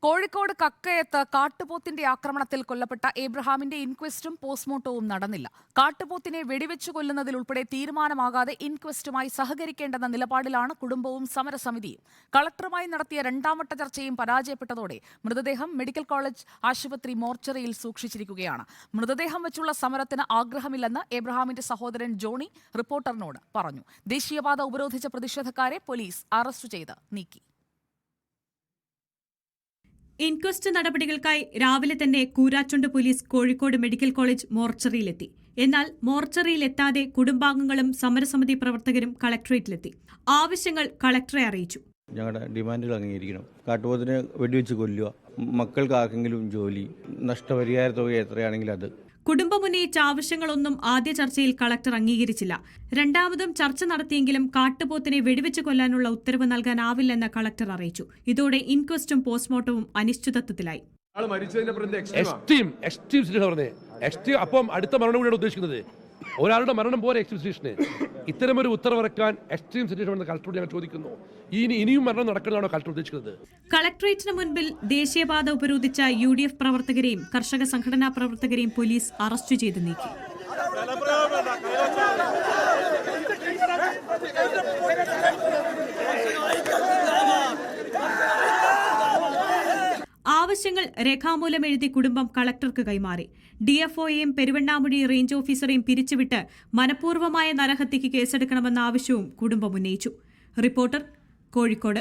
കോഴിക്കോട് കക്കയത്ത് കാട്ടുപോത്തിന്റെ ആക്രമണത്തിൽ കൊല്ലപ്പെട്ട ഏബ്രഹാമിന്റെ ഇൻക്വസ്റ്റും പോസ്റ്റ്മോർട്ടവും നടന്നില്ല. കാട്ടുപോത്തിനെ വെടിവെച്ചു കൊല്ലുന്നതിലുൾപ്പെടെ തീരുമാനമാകാതെ ഇൻക്വസ്റ്റുമായി സഹകരിക്കേണ്ടെന്ന നിലപാടിലാണ് കുടുംബവും സമരസമിതിയും. കളക്ടറുമായി നടത്തിയ രണ്ടാംവട്ട ചർച്ചയും പരാജയപ്പെട്ടതോടെ മൃതദേഹം മെഡിക്കൽ കോളേജ് ആശുപത്രി മോർച്ചറിയിൽ സൂക്ഷിച്ചിരിക്കുകയാണ്. മൃതദേഹം വെച്ചുള്ള സമരത്തിന് ആഗ്രഹമില്ലെന്ന് ഏബ്രഹാമിന്റെ സഹോദരൻ ജോണി റിപ്പോർട്ടറിനോട് പറഞ്ഞു. ദേശീയപാത ഉപരോധിച്ച പ്രതിഷേധക്കാരെ പോലീസ് അറസ്റ്റ് ചെയ്ത് നീക്കി. ഇൻക്വസ്റ്റ് നടപടികൾക്കായി രാവിലെ തന്നെ Koorachundu police Kozhikode medical college മോർച്ചറിയിലെത്തി. എന്നാൽ മോർച്ചറിയിലെത്താതെ കുടുംബാംഗങ്ങളും സമരസമിതി പ്രവർത്തകരും കളക്ടറേറ്റിലെത്തി. ആവശ്യങ്ങൾ കളക്ടറെ അറിയിച്ചു. ഞങ്ങളുടെ ഡിമാൻഡുകൾ അംഗീകരിക്കണം. കാട്ടുപോത്തിനെ വെടിവെച്ച് കൊല്ലുക, മക്കൾക്ക് ആർക്കെങ്കിലും ജോലി, നഷ്ടപരിഹാര തുക എത്രയാണെങ്കിലും അത്. കുടുംബം ഉന്നയിച്ച ആവശ്യങ്ങളൊന്നും ആദ്യ ചർച്ചയിൽ കളക്ടർ അംഗീകരിച്ചില്ല. രണ്ടാമതും ചർച്ച നടത്തിയെങ്കിലും കാട്ടുപോത്തിനെ വെടിവെച്ച് കൊല്ലാനുള്ള ഉത്തരവ് നൽകാനാവില്ലെന്ന് കളക്ടർ അറിയിച്ചു. ഇതോടെ ഇൻക്വസ്റ്റും പോസ്റ്റ്മോർട്ടവും അനിശ്ചിതത്വത്തിലായി. അപ്പം അടുത്ത മരണം കൂടിയാണ് ഉദ്ദേശിക്കുന്നത്. ഒരാളുടെ മരണം പോലെ എക്സ്ട്രീം സിറ്റുവേഷന് ഇത്തരമൊരു ഉത്തരവിറക്കാൻ എക്സ്ട്രീം സിറ്റുവേഷൻ കളക്ടറോട് ഞങ്ങൾ ചോദിക്കുന്നു. ഇനിയും മരണം നടക്കുന്നതാണോ കളക്ടർ ഉദ്ദേശിക്കുന്നത്? കളക്ടറേറ്റിന് മുൻപിൽ ദേശീയപാത ഉപരോധിച്ച UDF പ്രവർത്തകരെയും കർഷക സംഘടനാ പ്രവർത്തകരെയും പോലീസ് അറസ്റ്റ് ചെയ്ത് നീക്കി. ആവശ്യങ്ങൾ രേഖാമൂലം എഴുതി കുടുംബം കളക്ടർക്ക് കൈമാറി. DFOയെയും പെരുവണ്ണാമുഴി റേഞ്ച് ഓഫീസറെയും പിരിച്ചുവിട്ട് മനഃപൂർവ്വമായ നരഹത്യയ്ക്ക് കേസെടുക്കണമെന്ന ആവശ്യവും കുടുംബം ഉന്നയിച്ചു. റിപ്പോർട്ടർ, കോഴിക്കോട്.